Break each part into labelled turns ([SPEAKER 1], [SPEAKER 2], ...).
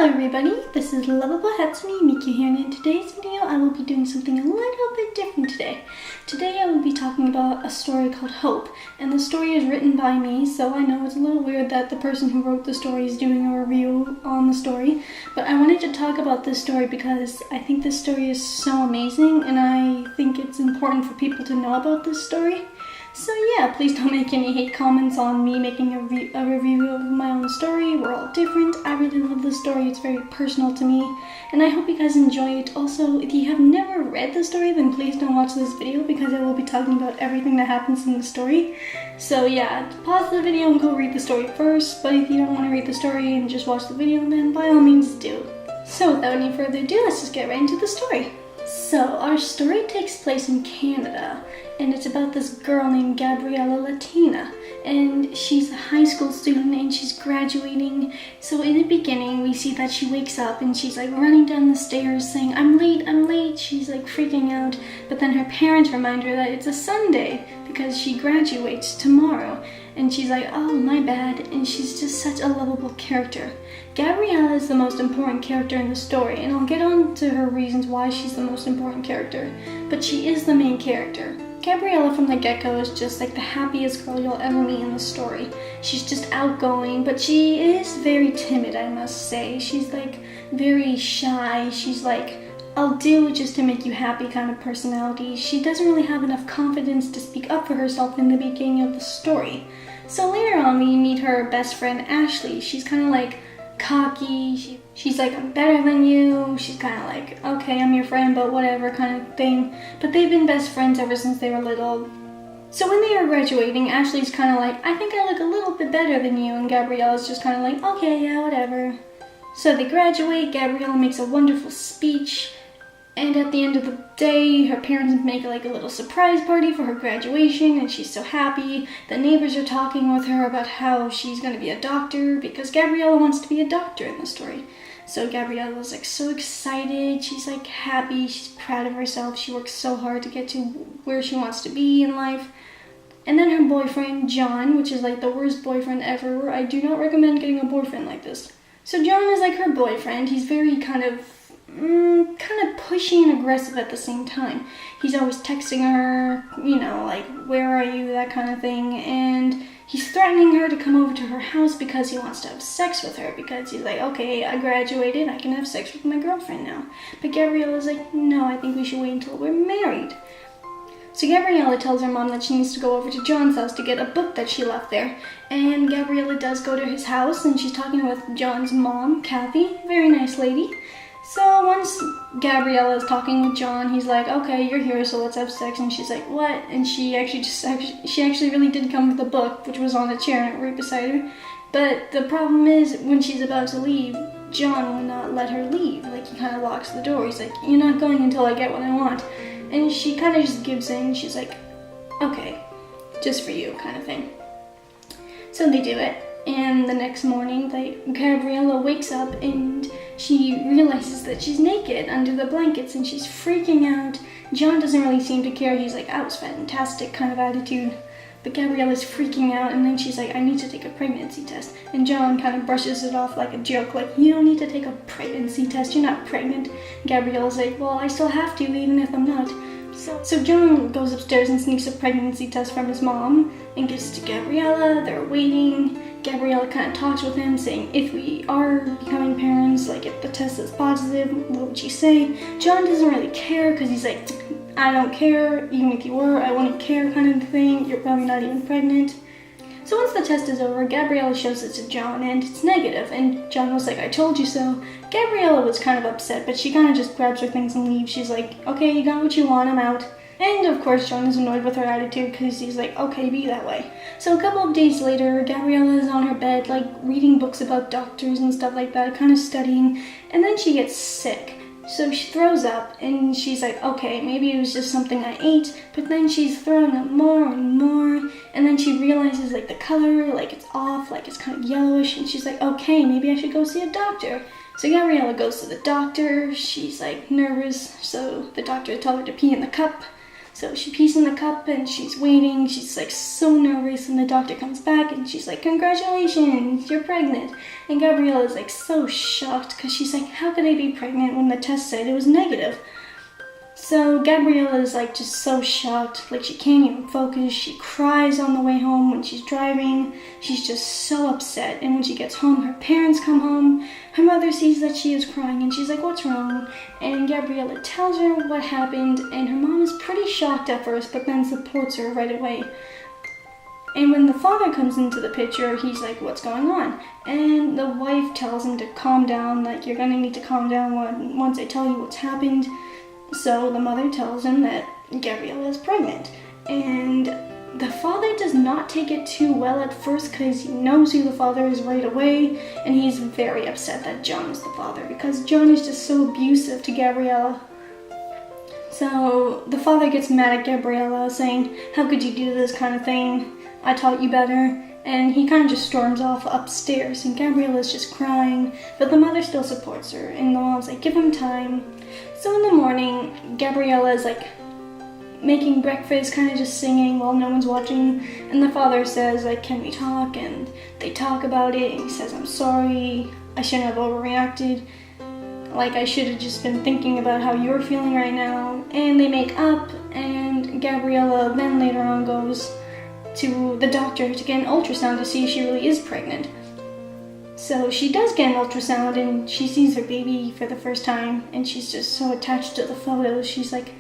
[SPEAKER 1] Hello everybody, this is Lovable Hatsumi Miki here, and in today's video I will be doing something a little bit different today. Today I will be talking about a story called Hope, and the story is written by me, so I know it's a little weird that the person who wrote the story is doing a review on the story, but I wanted to talk about this story because I think this story is so amazing, and I think it's important for people to know about this story. So yeah, please don't make any hate comments on me making a review of my own story. We're all different. I really love this story. It's very personal to me, and I hope you guys enjoy it. Also, if you have never read the story, then please don't watch this video because I will be talking about everything that happens in the story. So yeah, pause the video and go read the story first, but if you don't want to read the story and just watch the video, then by all means do. So without any further ado, let's just get right into the story. So, our story takes place in Canada, and it's about this girl named Gabriella Latina, and she's a high school student and she's graduating. So in the beginning, we see that she wakes up and she's like running down the stairs saying, I'm late, she's like freaking out, but then her parents remind her that it's a Sunday because she graduates tomorrow, and she's like, oh, my bad, and she's just such a lovable character. Gabriella is the most important character in the story, and I'll get on to her reasons why she's the most important character, but she is the main character. Gabriella from the get-go is just like the happiest girl you'll ever meet in the story. She's just outgoing, but she is very timid, I must say. She's like very shy. She's like, I'll do just to make you happy kind of personality. She doesn't really have enough confidence to speak up for herself in the beginning of the story. So later on we meet her best friend Ashley. She's kind of like cocky, she's like, I'm better than you. She's kind of like, okay, I'm your friend, but whatever kind of thing. But they've been best friends ever since they were little. So when they are graduating, Ashley's kind of like, I think I look a little bit better than you, and Gabriella's just kind of like, okay, yeah, whatever. So they graduate, Gabriella makes a wonderful speech, and at the end of the day, her parents make like a little surprise party for her graduation, and she's so happy. The neighbors are talking with her about how she's going to be a doctor, because Gabriella wants to be a doctor in the story. So Gabriella's like so excited, she's like happy, she's proud of herself, she works so hard to get to where she wants to be in life. And then her boyfriend, John, which is like the worst boyfriend ever. I do not recommend getting a boyfriend like this. So John is like her boyfriend. He's very kind of pushy and aggressive at the same time. He's always texting her, you know, like, where are you, that kind of thing, and he's threatening her to come over to her house because he wants to have sex with her, because he's like, okay, I graduated, I can have sex with my girlfriend now. But Gabriella's like, no, I think we should wait until we're married. So Gabriella tells her mom that she needs to go over to John's house to get a book that she left there. And Gabriella does go to his house, and she's talking with John's mom, Kathy, very nice lady. So once Gabriella is talking with John, he's like, okay, you're here, so let's have sex. And she's like, what? And she actually really did come with a book, which was on a chair right beside her. But the problem is, when she's about to leave, John will not let her leave. Like, he kind of locks the door. He's like, you're not going until I get what I want. And she kind of just gives in. She's like, okay, just for you, kind of thing. So they do it. And the next morning, Gabriella wakes up and she realizes that she's naked under the blankets and she's freaking out. John doesn't really seem to care. He's like, that was fantastic kind of attitude. But Gabriella's freaking out, and then she's like, I need to take a pregnancy test. And John kind of brushes it off like a joke, like, you don't need to take a pregnancy test, you're not pregnant. Gabriella's like, well, I still have to, even if I'm not. So John goes upstairs and sneaks a pregnancy test from his mom and gives it to Gabriella. They're waiting. Gabriella kind of talks with him, saying, if we are becoming parents, like if the test is positive, what would you say? John doesn't really care, because he's like, I don't care, even if you were, I wouldn't care kind of thing, you're probably not even pregnant. So once the test is over, Gabriella shows it to John, and it's negative, and John was like, I told you so. Gabriella was kind of upset, but she kind of just grabs her things and leaves. She's like, okay, you got what you want, I'm out. And of course, John is annoyed with her attitude because he's like, okay, be that way. So a couple of days later, Gabriella is on her bed, like reading books about doctors and stuff like that, kind of studying, and then she gets sick. So she throws up, and she's like, okay, maybe it was just something I ate, but then she's throwing up more and more, and then she realizes like the color, like it's off, like it's kind of yellowish, and she's like, okay, maybe I should go see a doctor. So Gabriella goes to the doctor. She's like nervous, so the doctor tells her to pee in the cup. So she pees in the cup and she's waiting. She's like so nervous, and the doctor comes back and she's like, congratulations, you're pregnant. And Gabriella is like so shocked because she's like, how could I be pregnant when the test said it was negative? So Gabriella is like just so shocked, like she can't even focus. She cries on the way home when she's driving. She's just so upset. And when she gets home, her parents come home. Her mother sees that she is crying and she's like, what's wrong? And Gabriella tells her what happened, and her mom is pretty shocked at first, but then supports her right away. And when the father comes into the picture, he's like, what's going on? And the wife tells him to calm down, like, you're gonna need to calm down once I tell you what's happened. So the mother tells him that Gabriella is pregnant. And the father does not take it too well at first because he knows who the father is right away, and he's very upset that John is the father because John is just so abusive to Gabriella. So the father gets mad at Gabriella, saying, how could you do this kind of thing? I taught you better. And he kind of just storms off upstairs, and Gabriella's just crying, but the mother still supports her, and the mom's like, give him time. So in the morning, Gabriella is like making breakfast, kind of just singing while no one's watching, and the father says, like, can we talk? And they talk about it, and he says, I'm sorry, I shouldn't have overreacted. Like, I should have just been thinking about how you're feeling right now. And they make up, and Gabriella then later on goes to the doctor to get an ultrasound to see if she really is pregnant. So she does get an ultrasound, and she sees her baby for the first time, and she's just so attached to the photos. She's like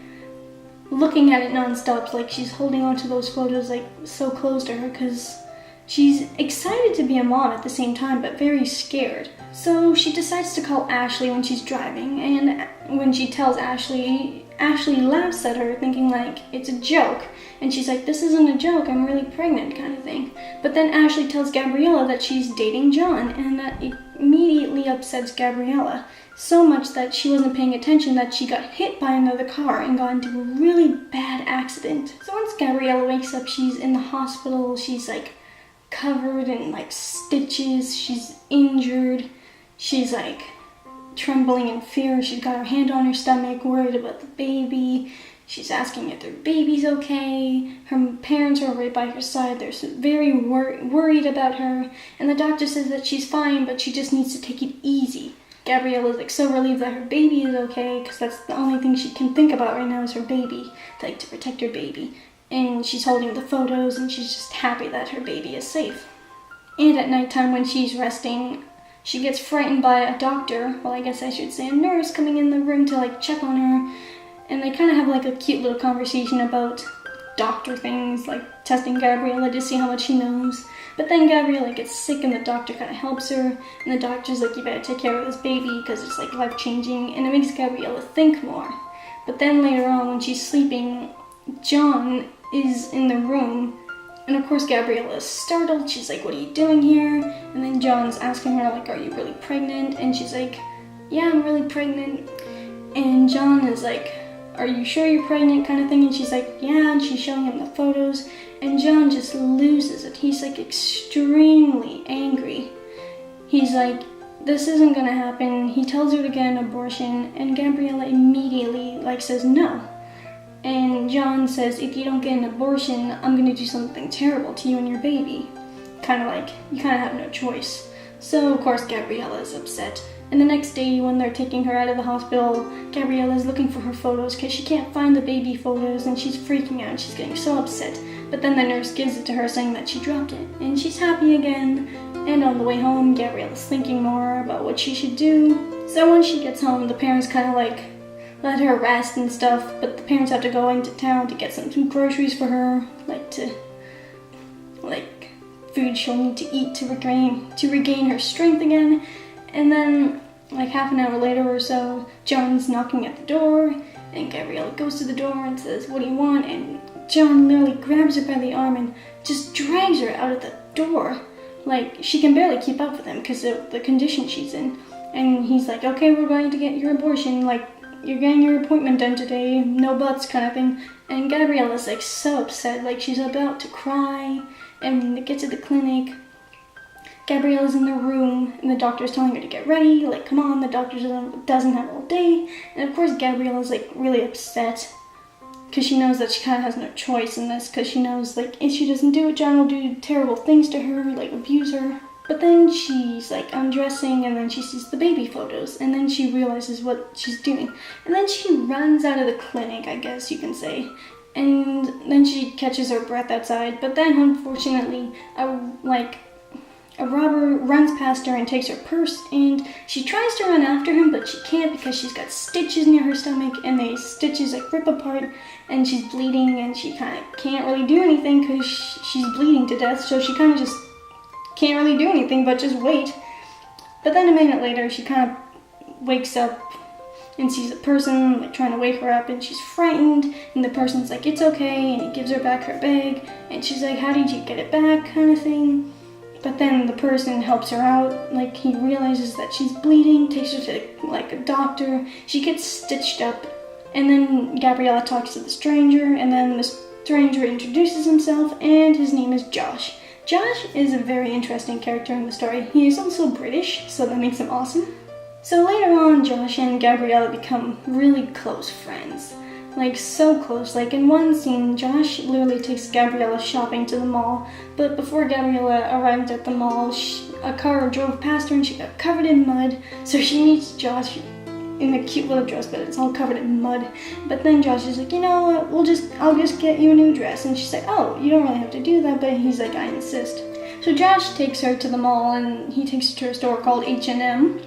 [SPEAKER 1] looking at it nonstop, like she's holding on to those photos like so close to her, because she's excited to be a mom at the same time, but very scared. So she decides to call Ashley when she's driving, and when she tells Ashley, Ashley laughs at her, thinking like it's a joke. And she's like, this isn't a joke, I'm really pregnant, kind of thing. But then Ashley tells Gabriella that she's dating John, and that immediately upsets Gabriella. So much that she wasn't paying attention that she got hit by another car and got into a really bad accident. So once Gabriella wakes up, she's in the hospital. She's like covered in like stitches. She's injured. She's like trembling in fear. She's got her hand on her stomach, worried about the baby. She's asking if their baby's okay. Her parents are right by her side. They're very worried about her. And the doctor says that she's fine, but she just needs to take it easy. Gabriella's like so relieved that her baby is okay, because that's the only thing she can think about right now is her baby, like to protect her baby. And she's holding the photos, and she's just happy that her baby is safe. And at nighttime when she's resting, she gets frightened by a doctor, well I guess I should say a nurse, coming in the room to like check on her. And they kind of have like a cute little conversation about doctor things, like testing Gabriella to see how much she knows. But then Gabriella gets sick, and the doctor kind of helps her, and the doctor's like, you better take care of this baby because it's like life-changing, and it makes Gabriella think more. But then later on when she's sleeping, John is in the room, and of course Gabriella is startled. She's like, what are you doing here? And then John's asking her like, are you really pregnant? And she's like, yeah, I'm really pregnant. And John is like, are you sure you're pregnant, kind of thing? And she's like, yeah, and she's showing him the photos, and John just loses it. He's like extremely angry. He's like, this isn't gonna happen. He tells her to get an abortion, and Gabriella immediately like says no. And John says, if you don't get an abortion, I'm gonna do something terrible to you and your baby. Kind of like, you kind of have no choice. So of course Gabriella is upset. And the next day when they're taking her out of the hospital, Gabriella is looking for her photos because she can't find the baby photos, and she's freaking out. She's getting so upset. But then the nurse gives it to her, saying that she dropped it, and she's happy again. And on the way home, Gabriella's thinking more about what she should do. So when she gets home, the parents kind of like let her rest and stuff, but the parents have to go into town to get some groceries for her, like food she'll need to eat to regain her strength again. And then, like half an hour later or so, John's knocking at the door, and Gabriella goes to the door and says, what do you want? And John literally grabs her by the arm and just drags her out of the door. Like, she can barely keep up with him because of the condition she's in. And he's like, okay, we're going to get your abortion, like, you're getting your appointment done today, no buts, kind of thing. And Gabriella's like so upset, like she's about to cry. And they get to the clinic. Gabriella's in the room, and the doctor's telling her to get ready, like, come on, the doctor doesn't have all day. And of course Gabriella's like really upset. because she knows that she kind of has no choice in this, because she knows, like, if she doesn't do it, John will do terrible things to her, like abuse her. But then she's like undressing, and then she sees the baby photos, and then she realizes what she's doing. And then she runs out of the clinic, I guess you can say. And then she catches her breath outside, but then unfortunately, a robber runs past her and takes her purse, and she tries to run after him, but she can't because she's got stitches near her stomach, and the stitches like rip apart, and she's bleeding, and she kind of can't really do anything because she's bleeding to death, so she kind of just can't really do anything but just wait. But then a minute later, she kind of wakes up and sees a person like trying to wake her up, and she's frightened, and the person's like, it's okay, and he gives her back her bag, and she's like, how did you get it back, kind of thing. But then the person helps her out, like he realizes that she's bleeding, takes her to like a doctor, she gets stitched up, and then Gabriella talks to the stranger, and then the stranger introduces himself, and his name is Josh. Josh is a very interesting character in the story. He is also British, so that makes him awesome. So later on, Josh and Gabriella become really close friends. Like, so close. Like, in one scene, Josh literally takes Gabriella shopping to the mall, but before Gabriella arrived at the mall, a car drove past her and she got covered in mud, so she meets Josh in a cute little dress, but it's all covered in mud. But then Josh is like, you know what, I'll just get you a new dress. And she's like, oh, you don't really have to do that, but he's like, I insist. So Josh takes her to the mall, and he takes her to a store called H&M.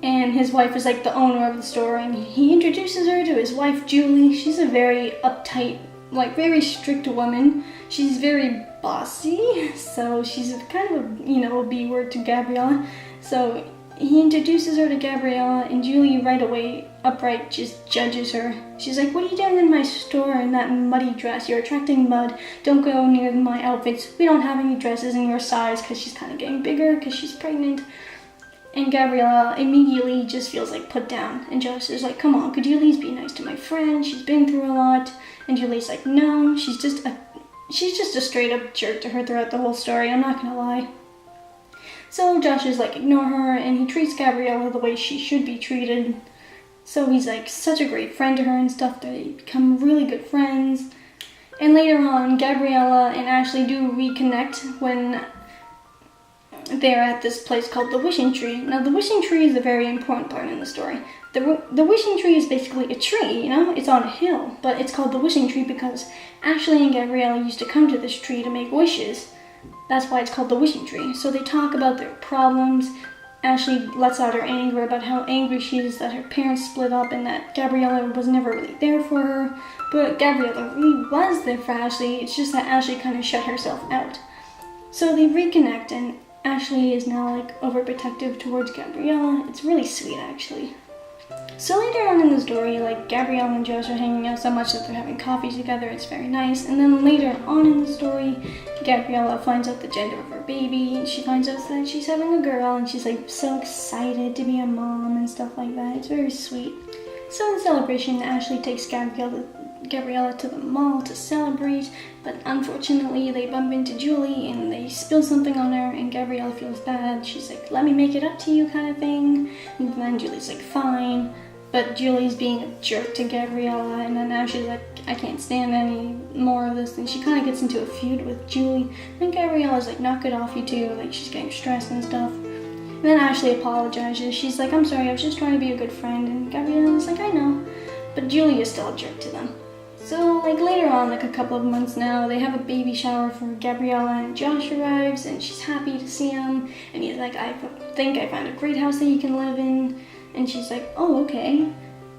[SPEAKER 1] And his wife is like the owner of the store, and he introduces her to his wife, Julie. She's a very uptight, like very strict woman. She's very bossy, so she's kind of a B word to Gabriella. So he introduces her to Gabriella, and Julie right away, upright, just judges her. She's like, what are you doing in my store in that muddy dress? You're attracting mud. Don't go near my outfits. We don't have any dresses in your size, because she's kind of getting bigger because she's pregnant. And Gabriella immediately just feels like put down. And Josh is like, come on, could you at least be nice to my friend? She's been through a lot. And Julie's like, no, she's just a straight up jerk to her throughout the whole story, I'm not gonna lie. So Josh is like, ignore her, and he treats Gabriella the way she should be treated. So he's like such a great friend to her and stuff. They become really good friends. And later on, Gabriella and Ashley do reconnect when they're at this place called the Wishing Tree. Now, the Wishing Tree is a very important part in the story. The Wishing Tree is basically a tree, it's on a hill, but it's called the Wishing Tree because Ashley and Gabriella used to come to this tree to make wishes. That's why it's called the Wishing Tree. So they talk about their problems. Ashley lets out her anger about how angry she is that her parents split up and that Gabriella was never really there for her. But Gabriella really was there for Ashley, it's just that Ashley kind of shut herself out. So they reconnect, and Ashley is now like overprotective towards Gabriella. It's really sweet, actually. So later on in the story, like Gabriella and Josh are hanging out so much that they're having coffee together. It's very nice. And then later on in the story, Gabriella finds out the gender of her baby. And she finds out that she's having a girl, and she's like so excited to be a mom and stuff like that. It's very sweet. So in celebration, Ashley takes Gabriella to the mall to celebrate, but unfortunately they bump into Julie and they spill something on her, and Gabriella feels bad. She's like, let me make it up to you, kind of thing. And then Julie's like, fine. But Julie's being a jerk to Gabriella, and then now she's like, I can't stand any more of this, and she kind of gets into a feud with Julie. And Gabriella's like, knock it off, you two. Like, she's getting stressed and stuff. And then Ashley apologizes. She's like, I'm sorry, I was just trying to be a good friend. And Gabriella's like, I know. But Julie is still a jerk to them. So, like, later on, like a couple of months now, they have a baby shower for Gabriella, and Josh arrives, and she's happy to see him. And he's like, I think I found a great house that you can live in. And she's like, oh, okay.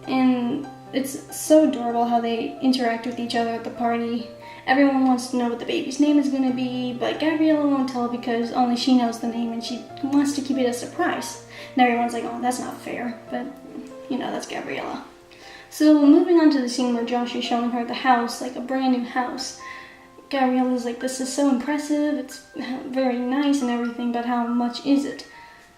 [SPEAKER 1] And it's so adorable how they interact with each other at the party. Everyone wants to know what the baby's name is going to be, but Gabriella won't tell because only she knows the name, and she wants to keep it a surprise. And everyone's like, oh, that's not fair. But, that's Gabriella. So moving on to the scene where Josh is showing her the house, like a brand new house. Gabriella's like, this is so impressive, it's very nice and everything, but how much is it?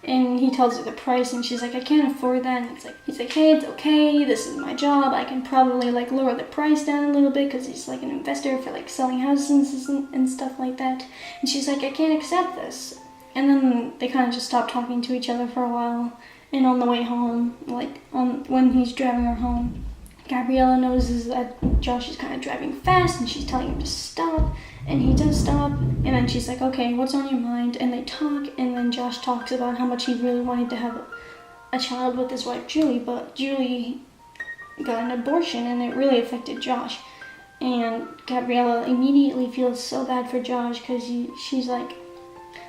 [SPEAKER 1] And he tells her the price, and she's like, I can't afford that. And he's like, hey, it's okay, this is my job, I can probably like lower the price down a little bit because he's like an investor for like selling houses and stuff like that. And she's like, I can't accept this. And then they kind of just stop talking to each other for a while. And on the way home, when he's driving her home, Gabriella notices that Josh is kind of driving fast and she's telling him to stop, and he does stop, and then she's like, okay, what's on your mind? And they talk, and then Josh talks about how much he really wanted to have a child with his wife Julie, but Julie got an abortion and it really affected Josh. And Gabriella immediately feels so bad for Josh because she's like,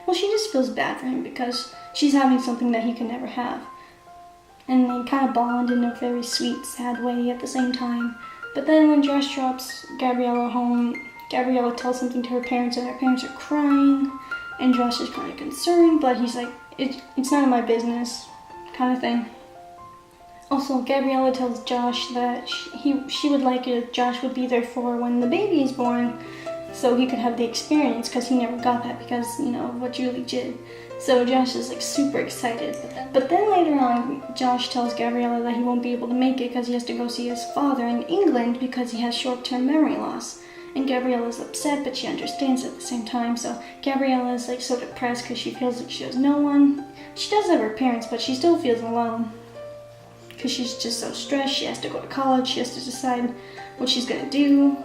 [SPEAKER 1] well, she just feels bad for him because she's having something that he could never have. And they kind of bond in a very sweet, sad way at the same time. But then when Josh drops Gabriella home, Gabriella tells something to her parents and her parents are crying. And Josh is kind of concerned, but he's like, it's none of my business, kind of thing. Also, Gabriella tells Josh that she would like it if Josh would be there for when the baby is born, so he could have the experience, because he never got that because, you know, what Julie did. So Josh is like super excited. But then later on, Josh tells Gabriella that he won't be able to make it because he has to go see his father in England because he has short-term memory loss. And Gabriella's upset, but she understands at the same time. So Gabriella is like so depressed because she feels like she has no one. She does have her parents, but she still feels alone because she's just so stressed. She has to go to college. She has to decide what she's gonna do.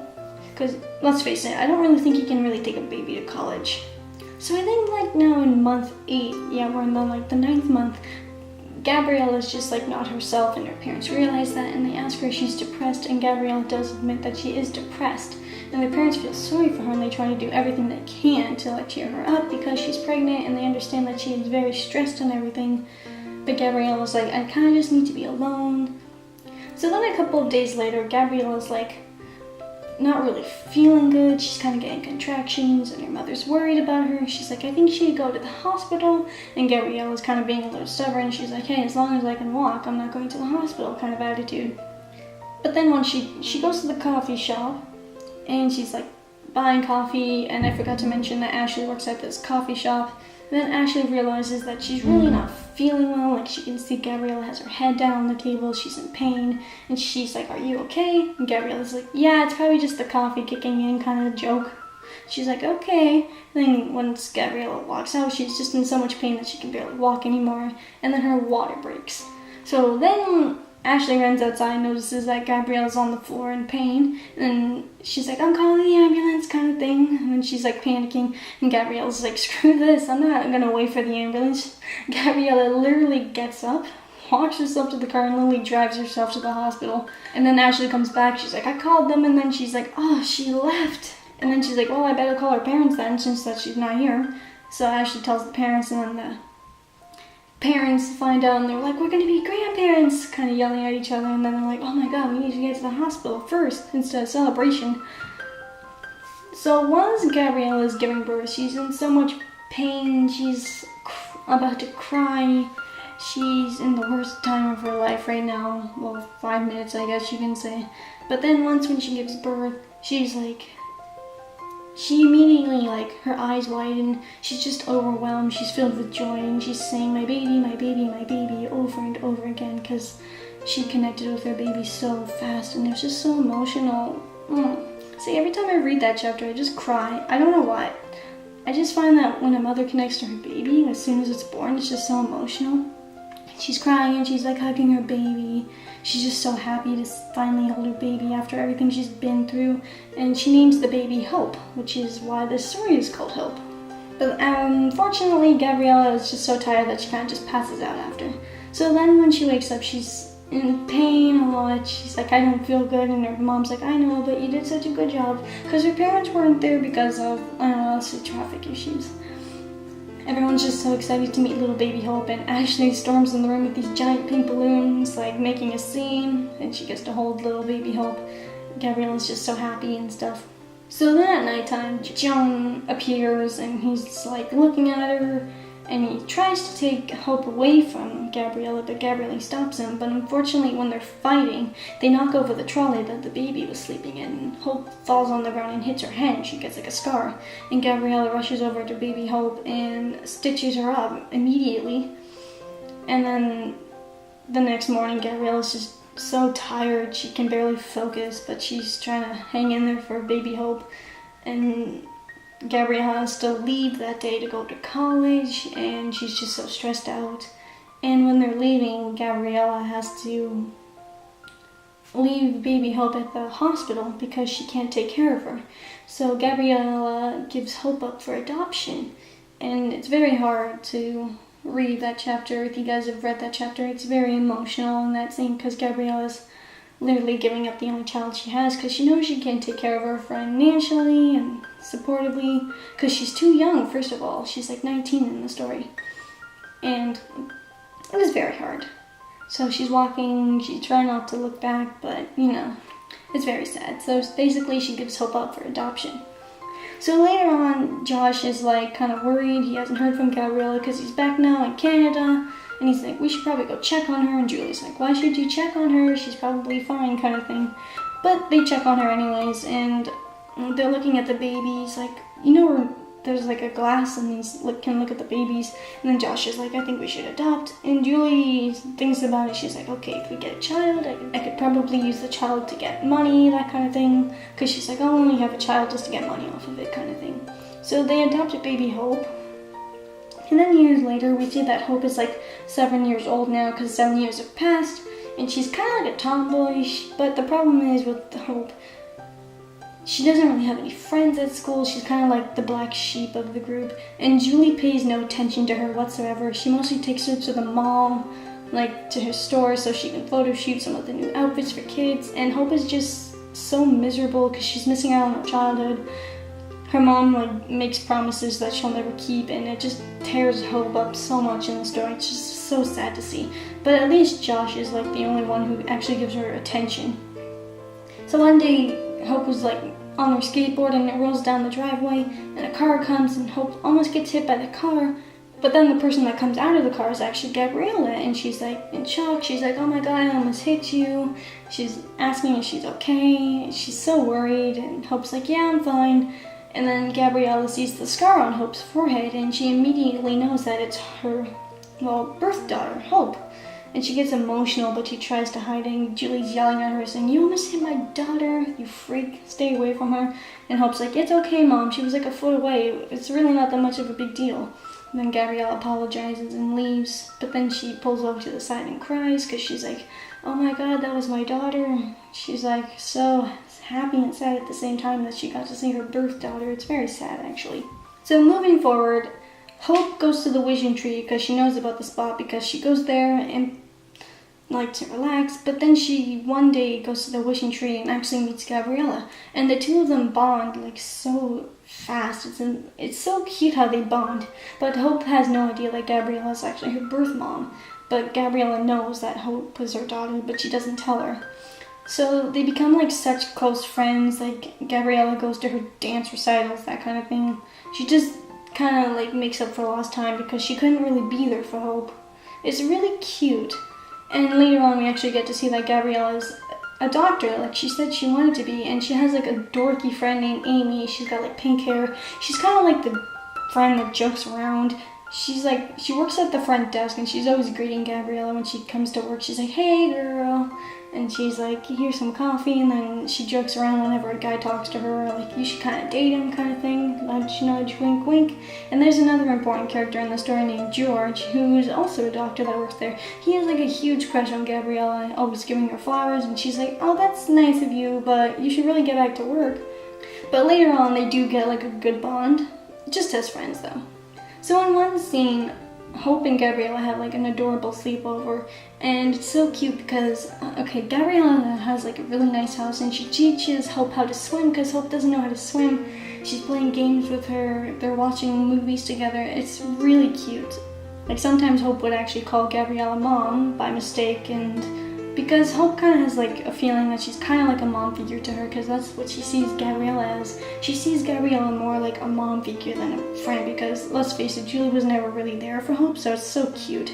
[SPEAKER 1] Because let's face it, I don't really think you can really take a baby to college. So I think like now in month 8, yeah, we're in the 9th month, Gabriella's just like not herself, and her parents realize that, and they ask her if she's depressed, and Gabriella does admit that she is depressed. And the parents feel sorry for her, and they try to do everything they can to like cheer her up because she's pregnant, and they understand that she is very stressed and everything. But Gabriella's like, I kind of just need to be alone. So then a couple of days later, Gabriella's like not really feeling good. She's kind of getting contractions, and her mother's worried about her. She's like, I think she should go to the hospital. And Gabriella's kind of being a little stubborn. She's like, hey, as long as I can walk, I'm not going to the hospital kind of attitude. But then when she goes to the coffee shop, and she's like buying coffee, and I forgot to mention that Ashley works at this coffee shop. And then Ashley realizes that she's really not feeling well. Like, she can see Gabriella has her head down on the table, she's in pain, and she's like, are you okay? And Gabriella's like, yeah, it's probably just the coffee kicking in, kind of a joke. She's like, okay. And then once Gabriella walks out, she's just in so much pain that she can barely walk anymore, and then her water breaks. So then Ashley runs outside, notices that Gabriella's on the floor in pain, and she's like, I'm calling the ambulance, kind of thing. And then she's like panicking, and Gabriella's like, screw this, I'm not gonna wait for the ambulance. Gabriella literally gets up, walks herself to the car, and literally drives herself to the hospital. And then Ashley comes back, she's like, I called them, and then she's like, oh, she left. And then she's like, well, I better call her parents then, since that she's not here. So Ashley tells the parents, and then the parents find out, and they're like, we're gonna be grandparents, kind of yelling at each other. And then they're like, oh my god, we need to get to the hospital first instead of celebration. So once Gabriella is giving birth, she's in so much pain, she's about to cry, she's in the worst time of her life right now. Well, 5 minutes, I guess you can say. But then once when she gives birth, she's like, she immediately, like, her eyes widen, she's just overwhelmed, she's filled with joy, and she's saying, my baby, my baby, my baby, over and over again, because she connected with her baby so fast, and it was just so emotional. See, every time I read that chapter, I just cry. I don't know why. I just find that when a mother connects to her baby, as soon as it's born, it's just so emotional. She's crying, and she's, like, hugging her baby. She's just so happy to finally hold her baby after everything she's been through, and she names the baby Hope, which is why this story is called Hope. But unfortunately, Gabriella is just so tired that she kind of just passes out after. So then when she wakes up, she's in pain a lot. She's like, I don't feel good, and her mom's like, I know, but you did such a good job, because her parents weren't there because of, I don't know, say traffic issues. Everyone's just so excited to meet little baby Hope, and Ashley storms in the room with these giant pink balloons, like making a scene, and she gets to hold little baby Hope. Gabriella's just so happy and stuff. So then at nighttime, John appears, and he's like looking at her, and he tries to take Hope away from Gabriella, but Gabriella stops him. But unfortunately, when they're fighting, they knock over the trolley that the baby was sleeping in, and Hope falls on the ground and hits her hand. She gets like a scar, and Gabriella rushes over to baby Hope and stitches her up immediately. And then the next morning, Gabriella's just so tired, she can barely focus, but she's trying to hang in there for baby Hope. And Gabriella has to leave that day to go to college, and she's just so stressed out. And when they're leaving, Gabriella has to leave baby Hope at the hospital because she can't take care of her. So Gabriella gives Hope up for adoption. And it's very hard to read that chapter. If you guys have read that chapter, it's very emotional in that scene because Gabriella's literally giving up the only child she has because she knows she can't take care of her financially and supportively because she's too young, first of all. She's like 19 in the story. And it was very hard. So she's walking, she's trying not to look back, but it's very sad. So basically she gives Hope up for adoption. So later on, Josh is like kind of worried. He hasn't heard from Gabriella because he's back now in Canada. And he's like, we should probably go check on her. And Julie's like, why should you check on her? She's probably fine, kind of thing. But they check on her anyways. And they're looking at the babies. Like, where there's like a glass and they can look at the babies. And then Josh is like, I think we should adopt. And Julie thinks about it. She's like, okay, if we get a child, I could probably use the child to get money, that kind of thing. Because she's like, I'll only have a child just to get money off of it, kind of thing. So they adopted baby Hope. And then years later, we see that Hope is like 7 years old now because 7 years have passed. And she's kind of like a tomboy. But the problem is with Hope, she doesn't really have any friends at school. She's kind of like the black sheep of the group. And Julie pays no attention to her whatsoever. She mostly takes her to the mall, like to her store, so she can photo shoot some of the new outfits for kids. And Hope is just so miserable because she's missing out on her childhood. Her mom makes promises that she'll never keep, and it just tears Hope up so much in the story. It's just so sad to see. But at least Josh is like the only one who actually gives her attention. So one day, Hope was like on her skateboard and it rolls down the driveway, and a car comes and Hope almost gets hit by the car. But then the person that comes out of the car is actually Gabriella, and she's like in shock. She's like, oh my god, I almost hit you. She's asking if she's okay. She's so worried, and Hope's like, yeah, I'm fine. And then Gabriella sees the scar on Hope's forehead, and she immediately knows that it's her, birth daughter, Hope. And she gets emotional, but she tries to hide it. Julie's yelling at her, saying, you almost hit my daughter, you freak, stay away from her. And Hope's like, it's okay, Mom, she was like a foot away. It's really not that much of a big deal. And then Gabriella apologizes and leaves, but then she pulls over to the side and cries, because she's like, oh my god, that was my daughter. She's like so happy and sad at the same time that she got to see her birth daughter. It's very sad, actually. So moving forward, Hope goes to the wishing tree because she knows about the spot, because she goes there and to relax, but then she one day goes to the wishing tree and actually meets Gabriella, and the two of them bond so fast. It's so cute how they bond, but Hope has no idea that Gabriella is actually her birth mom, but Gabriella knows that Hope is her daughter, but she doesn't tell her. So they become such close friends. Gabriella goes to her dance recitals, that kind of thing. She just kind of makes up for lost time because she couldn't really be there for Hope. It's really cute. And later on, we actually get to see that Gabriella is a doctor, like she said she wanted to be, and she has a dorky friend named Amy. She's got pink hair. She's kind of like the friend that jokes around. She works at the front desk, and she's always greeting Gabriella when she comes to work. She's like, hey girl, and she's like, here's some coffee, and then she jokes around whenever a guy talks to her, you should kind of date him, kind of thing, nudge nudge, wink wink. And there's another important character in the story named George, who's also a doctor that works there. He has a huge crush on Gabriella, always giving her flowers, and she's like, oh, that's nice of you, but you should really get back to work. But later on, they do get a good bond, just as friends though. So in one scene, Hope and Gabriella have an adorable sleepover, and it's so cute because, Gabriella has a really nice house, and she teaches Hope how to swim because Hope doesn't know how to swim. She's playing games with her, they're watching movies together. It's really cute. Sometimes Hope would actually call Gabriella Mom by mistake, and because Hope kind of has a feeling that she's kind of like a mom figure to her, because that's what she sees Gabriella as. She sees Gabriella more like a mom figure than a friend, because let's face it, Julie was never really there for Hope, so it's so cute.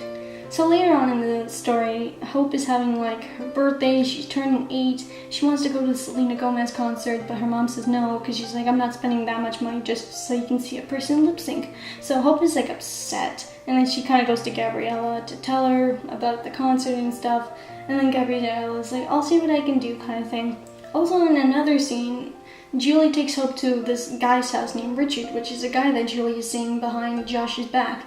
[SPEAKER 1] So later on in the story, Hope is having her birthday. She's turning 8. She wants to go to the Selena Gomez concert, but her mom says no, because she's like, I'm not spending that much money just so you can see a person lip sync. So Hope is upset, and then she kind of goes to Gabriella to tell her about the concert and stuff. And then Gabriella's like, I'll see what I can do, kind of thing. Also in another scene, Julie takes Hope to this guy's house named Richard, which is a guy that Julie is seeing behind Josh's back.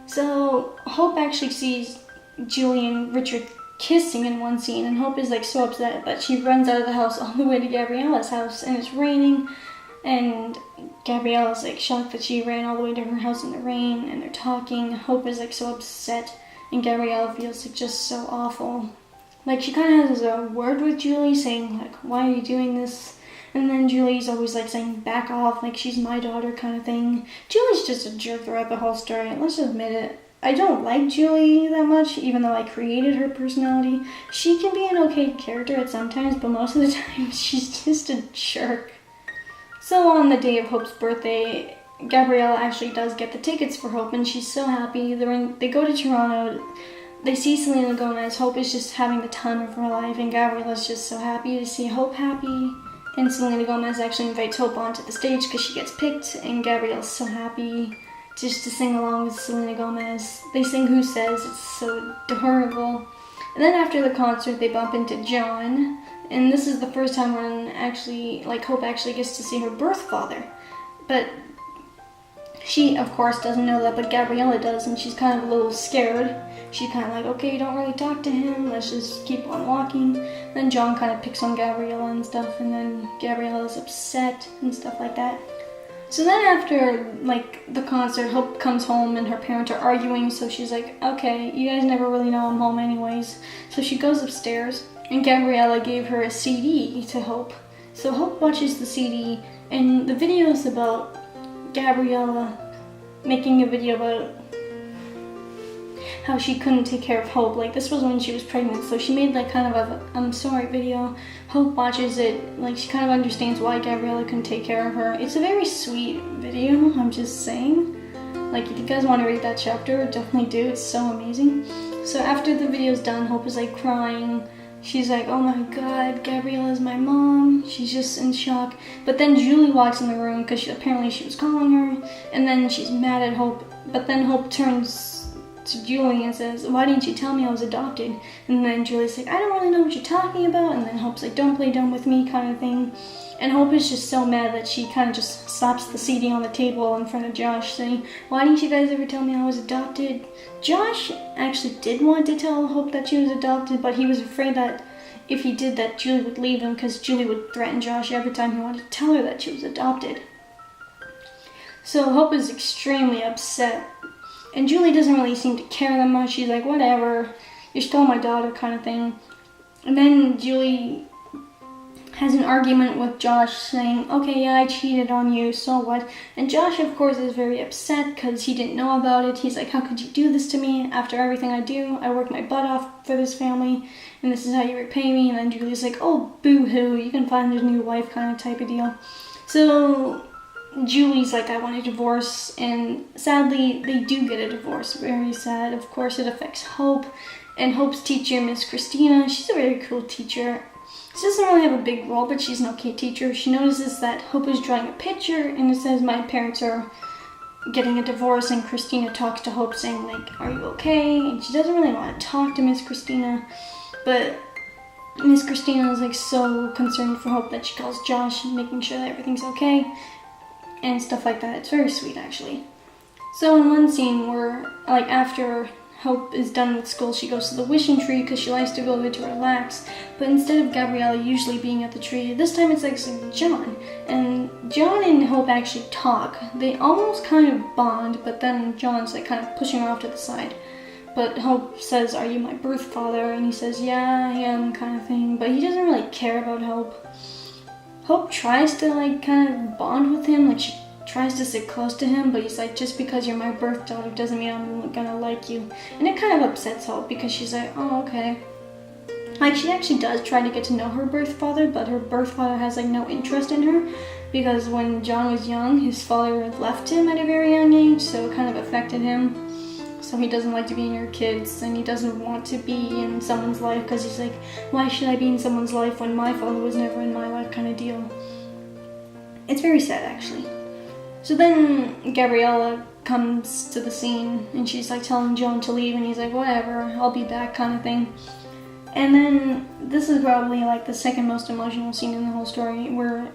[SPEAKER 1] So Hope actually sees Julie and Richard kissing in one scene, and Hope is like so upset that she runs out of the house all the way to Gabriella's house, and it's raining, and Gabriella's like shocked that she ran all the way to her house in the rain, and they're talking. Hope is like so upset, and Gabriella feels like just so awful. Like she kind of has a word with Julie saying like, why are you doing this? And then Julie's always like saying back off, like she's my daughter kind of thing. Julie's just a jerk throughout the whole story, let's admit it. I don't like Julie that much, even though I created her personality. She can be an okay character at some times, but most of the time she's just a jerk. So on the day of Hope's birthday, Gabriella actually does get the tickets for Hope, and she's so happy. They go to Toronto, they see Selena Gomez. Hope is just having the time of her life, and Gabriella's just so happy to see Hope happy. And Selena Gomez actually invites Hope onto the stage because she gets picked, and Gabriella's so happy just to sing along with Selena Gomez. They sing Who Says, it's so adorable. And then after the concert, they bump into John, and this is the first time when Hope actually gets to see her birth father. But she, of course, doesn't know that, but Gabriella does, and she's kind of a little scared. She's kind of like, okay, don't really talk to him, let's just keep on walking. Then John kind of picks on Gabriella and stuff, and then Gabriella's upset and stuff like that. So then after, the concert, Hope comes home and her parents are arguing, so she's like, okay, you guys never really know I'm home anyways. So she goes upstairs, and Gabriella gave her a CD to Hope. So Hope watches the CD, and the video is about Gabriella making a video about how she couldn't take care of Hope. Like, this was when she was pregnant, so she made kind of a I'm sorry video. Hope watches it, she kind of understands why Gabriella couldn't take care of her. It's a very sweet video, I'm just saying. If you guys want to read that chapter, definitely do, it's so amazing. So after the video's done, Hope is crying. She's like, oh my god, Gabriella's my mom. She's just in shock. But then Julie walks in the room because apparently she was calling her, and then she's mad at Hope. But then Hope turns to Julie and says, why didn't you tell me I was adopted? And then Julie's like, I don't really know what you're talking about. And then Hope's like, don't play dumb with me kind of thing. And Hope is just so mad that she kind of just slaps the CD on the table in front of Josh, saying, why didn't you guys ever tell me I was adopted? Josh actually did want to tell Hope that she was adopted, but he was afraid that if he did that, Julie would leave him, because Julie would threaten Josh every time he wanted to tell her that she was adopted. So Hope is extremely upset. And Julie doesn't really seem to care that much. She's like, whatever, you're still my daughter kind of thing. And then Julie has an argument with Josh saying, okay, yeah, I cheated on you, so what? And Josh, of course, is very upset because he didn't know about it. He's like, how could you do this to me? After everything I do, I work my butt off for this family, and this is how you repay me. And then Julie's like, oh, boo-hoo, you can find a new wife kind of type of deal. So Julie's like, I want a divorce, and sadly, they do get a divorce. Very sad. Of course, it affects Hope, and Hope's teacher, Miss Christina, she's a very cool teacher. She doesn't really have a big role, but she's an okay teacher. She notices that Hope is drawing a picture, and it says, my parents are getting a divorce, and Christina talks to Hope saying, are you okay? And she doesn't really want to talk to Miss Christina, but Miss Christina is so concerned for Hope that she calls Josh, making sure that everything's okay, and stuff like that. It's very sweet, actually. So in one scene where, after Hope is done with school, she goes to the wishing tree because she likes to go there to relax. But instead of Gabriella usually being at the tree, this time it's John. And John and Hope actually talk. They almost kind of bond, but then John's kind of pushing her off to the side. But Hope says, are you my birth father? And he says, yeah, I am, kind of thing. But he doesn't really care about Hope. Hope tries to kind of bond with him, she tries to sit close to him, but he's like, just because you're my birth daughter doesn't mean I'm gonna like you. And it kind of upsets Hope because she's like, oh, okay. She actually does try to get to know her birth father, but her birth father has no interest in her because when John was young, his father left him at a very young age, so it kind of affected him. So he doesn't like to be near kids, and he doesn't want to be in someone's life because he's like, why should I be in someone's life when my father was never in my life kind of deal. It's very sad, actually. So then Gabriella comes to the scene, and she's telling John to leave, and he's like, whatever, I'll be back kind of thing. And then this is probably the second most emotional scene in the whole story, where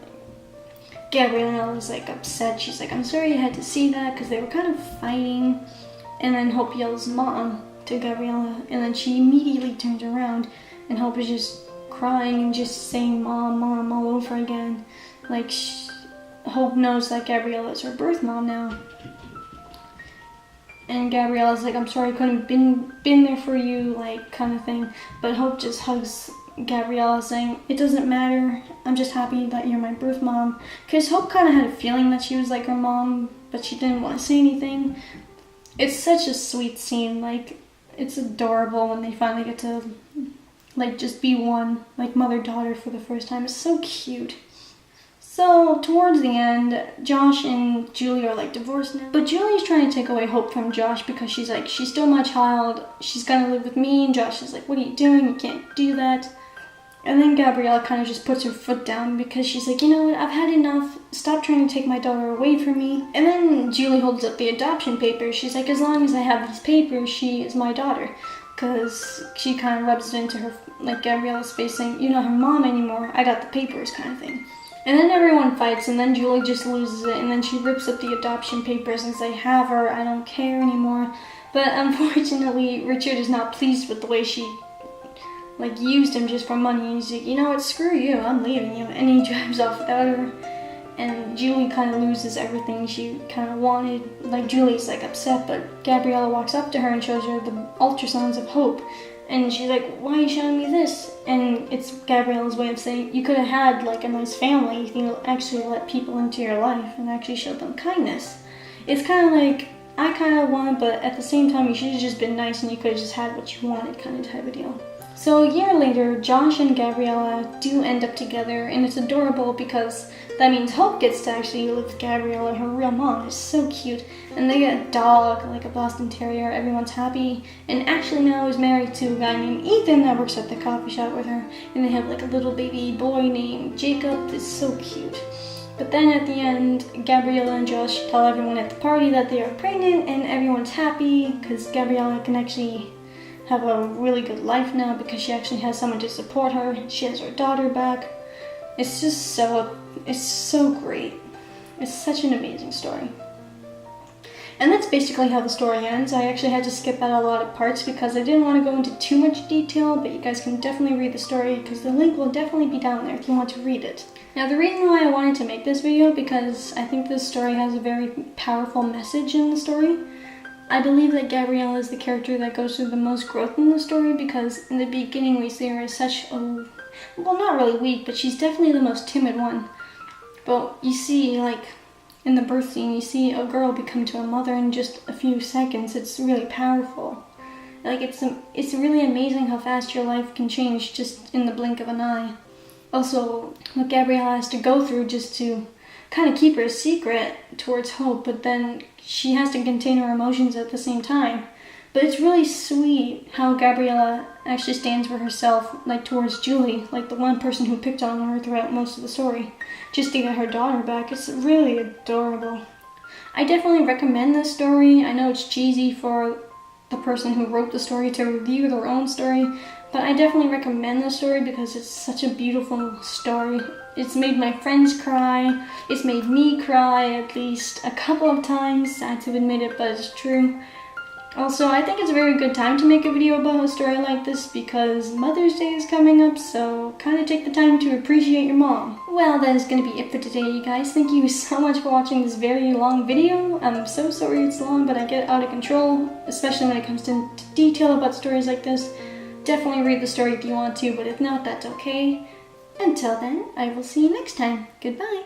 [SPEAKER 1] Gabriella is upset. She's like, I'm sorry you had to see that, because they were kind of fighting. And then Hope yells, Mom, to Gabriella, and then she immediately turns around and Hope is just crying and just saying mom, mom all over again. Like, Hope knows that Gabriella is her birth mom now. And Gabriella's like, I'm sorry I couldn't have been there for you, like, kind of thing. But Hope just hugs Gabriella saying, it doesn't matter, I'm just happy that you're my birth mom. Because Hope kind of had a feeling that she was like her mom, but she didn't want to say anything. It's such a sweet scene, like, it's adorable when they finally get to, like, just be one, like mother-daughter for the first time. It's so cute. So, towards the end, Josh and Julie are like divorced now. But Julie's trying to take away Hope from Josh because she's like, she's still my child, she's gonna live with me, and Josh is like, what are you doing? You can't do that. And then Gabriella kind of just puts her foot down because she's like, you know what, I've had enough, stop trying to take my daughter away from me. And then Julie holds up the adoption papers. She's like, as long as I have these papers, she is my daughter. Because she kind of rubs it into her, like, Gabriella's face saying, you're not her mom anymore, I got the papers, kind of thing. And then everyone fights, and then Julie just loses it, and then she rips up the adoption papers and says, have her, I don't care anymore. But unfortunately, Richard is not pleased with the way she, like, used him just for money, and he's like, you know what, screw you, I'm leaving you. And he drives off without her, and Julie kind of loses everything she kind of wanted. Like, Julie's, like, upset, but Gabriella walks up to her and shows her the ultrasounds of Hope. And she's like, why are you showing me this? And it's Gabriella's way of saying, you could have had, like, a nice family if you actually let people into your life and actually showed them kindness. It's kind of like, I kind of want, but at the same time, you should have just been nice and you could have just had what you wanted, kind of type of deal. So a year later, Josh and Gabriella do end up together, and it's adorable because that means Hope gets to actually live with Gabriella, her real mom. It's so cute. And they get a dog, like a Boston Terrier. Everyone's happy. And Ashley now is married to a guy named Ethan that works at the coffee shop with her. And they have like a little baby boy named Jacob. It's so cute. But then at the end, Gabriella and Josh tell everyone at the party that they are pregnant, and everyone's happy because Gabriella can actually have a really good life now because she actually has someone to support her. She has her daughter back. It's just so great. It's such an amazing story. And that's basically how the story ends. I actually had to skip out a lot of parts because I didn't want to go into too much detail, but you guys can definitely read the story because the link will definitely be down there if you want to read it. Now, the reason why I wanted to make this video because I think this story has a very powerful message in the story. I believe that Gabriella is the character that goes through the most growth in the story because in the beginning we see her as such a, well, not really weak, but she's definitely the most timid one. But you see, like, in the birth scene, you see a girl become to a mother in just a few seconds. It's really powerful. Like, it's really amazing how fast your life can change just in the blink of an eye. Also, what Gabriella has to go through just to kind of keep her a secret towards Hope, but then she has to contain her emotions at the same time. But it's really sweet how Gabriella actually stands for herself, like towards Julie, like the one person who picked on her throughout most of the story, just to get her daughter back. It's really adorable. I definitely recommend this story. I know it's cheesy for the person who wrote the story to review their own story, but I definitely recommend this story because it's such a beautiful story. It's made my friends cry. It's made me cry at least a couple of times. Sad to admit it, but it's true. Also, I think it's a very good time to make a video about a story like this because Mother's Day is coming up, so kind of take the time to appreciate your mom. Well, that is going to be it for today, you guys. Thank you so much for watching this very long video. I'm so sorry it's long, but I get out of control, especially when it comes to detail about stories like this. Definitely read the story if you want to, but if not, that's okay. Until then, I will see you next time. Goodbye.